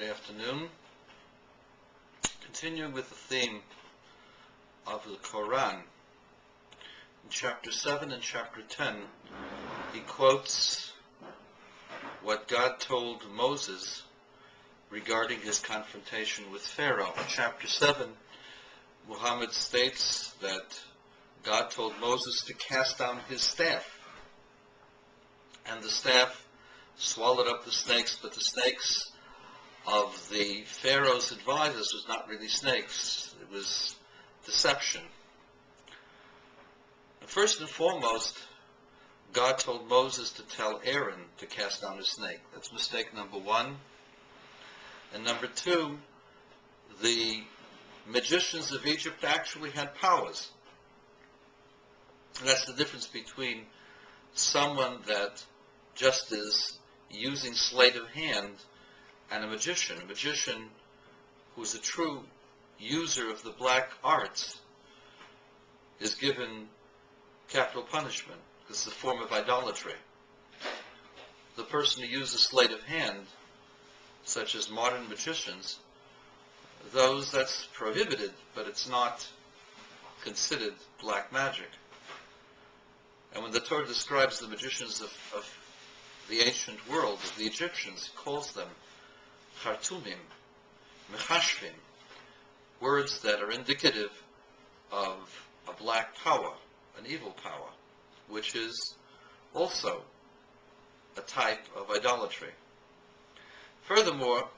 Good afternoon. Continuing with the theme of the Koran, in chapter 7 and chapter 10, he quotes what God told Moses regarding his confrontation with Pharaoh. In chapter 7, Muhammad states that God told Moses to cast down his staff, and the staff swallowed up the snakes, but the snakes of the Pharaoh's advisors was not really snakes, it was deception. First and foremost, God told Moses to tell Aaron to cast down his snake. That's mistake number one. And number two, the magicians of Egypt actually had powers. And that's the difference between someone that just is using sleight of hand and a magician. A magician who's a true user of the black arts is given capital punishment. It's a form of idolatry. The person who uses sleight of hand, such as modern magicians, that's prohibited, but it's not considered black magic. And when the Torah describes the magicians of the ancient world, of the Egyptians, it calls them Khartumim, Mechashvim, words that are indicative of a black power, an evil power, which is also a type of idolatry. Furthermore,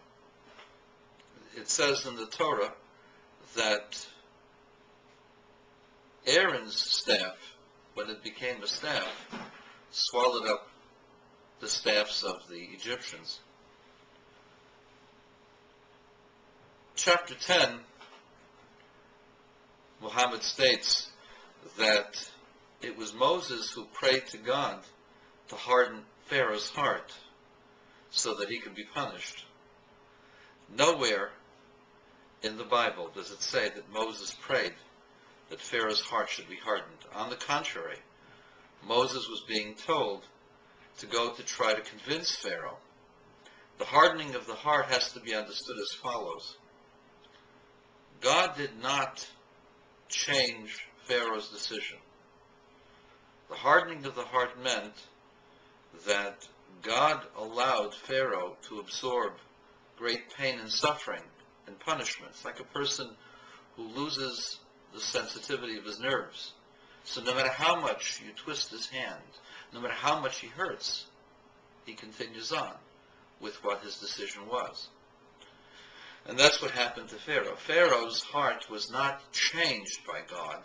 it says in the Torah that Aaron's staff, when it became a staff, swallowed up the staffs of the Egyptians. Chapter 10, Muhammad states that it was Moses who prayed to God to harden Pharaoh's heart so that he could be punished. Nowhere in the Bible does it say that Moses prayed that Pharaoh's heart should be hardened. On the contrary, Moses was being told to go to try to convince Pharaoh. The hardening of the heart has to be understood as follows. God did not change Pharaoh's decision. The hardening of the heart meant that God allowed Pharaoh to absorb great pain and suffering and punishments, like a person who loses the sensitivity of his nerves. So no matter how much you twist his hand, no matter how much he hurts, he continues on with what his decision was. And that's what happened to Pharaoh. Pharaoh's heart was not changed by God.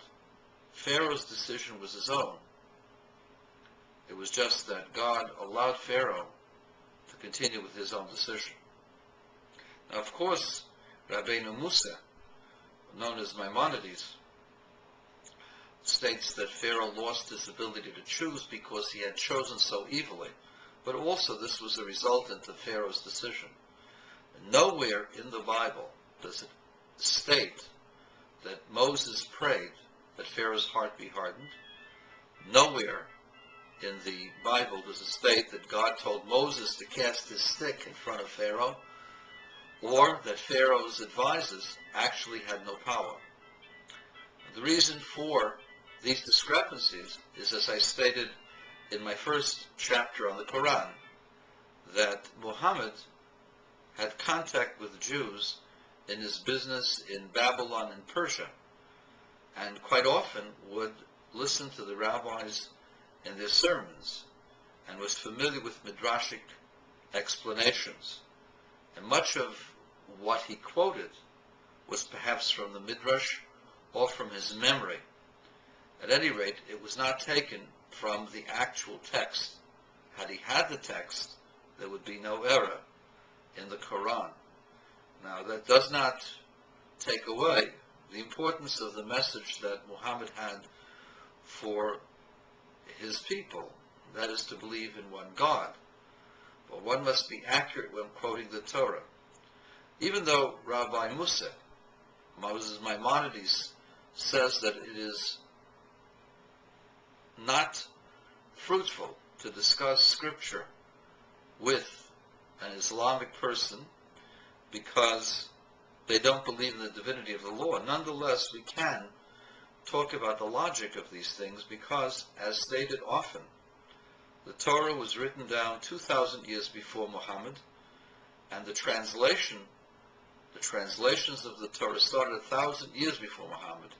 Pharaoh's decision was his own. It was just that God allowed Pharaoh to continue with his own decision. Now, of course, Rabbeinu Musa, known as Maimonides, states that Pharaoh lost his ability to choose because he had chosen so evilly. But also this was a resultant of Pharaoh's decision. Nowhere in the Bible does it state that Moses prayed that Pharaoh's heart be hardened. Nowhere in the Bible does it state that God told Moses to cast his stick in front of Pharaoh, or that Pharaoh's advisors actually had no power. The reason for these discrepancies is, as I stated in my first chapter on the Quran, that Muhammad had contact with Jews in his business in Babylon and Persia, and quite often would listen to the rabbis in their sermons, and was familiar with midrashic explanations. And much of what he quoted was perhaps from the midrash or from his memory. At any rate, it was not taken from the actual text. Had he had the text, there would be no error in the Quran. Now, that does not take away the importance of the message that Muhammad had for his people, that is to believe in one God. But one must be accurate when quoting the Torah. Even though Rabbi Musa, Moses Maimonides, says that it is not fruitful to discuss scripture with an Islamic person because they don't believe in the divinity of the law. Nonetheless, we can talk about the logic of these things because, as stated often, the Torah was written down 2,000 years before Muhammad, and the translations of the Torah started 1,000 years before Muhammad,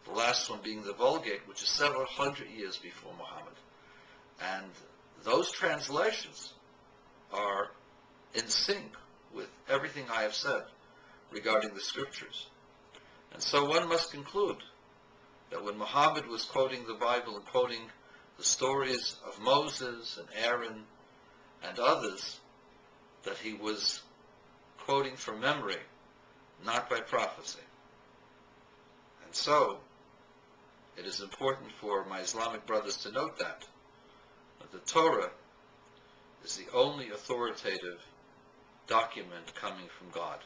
the last one being the Vulgate, which is several hundred years before Muhammad. And those translations are in sync with everything I have said regarding the scriptures. And so one must conclude that when Muhammad was quoting the Bible and quoting the stories of Moses and Aaron and others, that he was quoting from memory, not by prophecy. And so, it is important for my Islamic brothers to note that the Torah is the only authoritative document coming from God.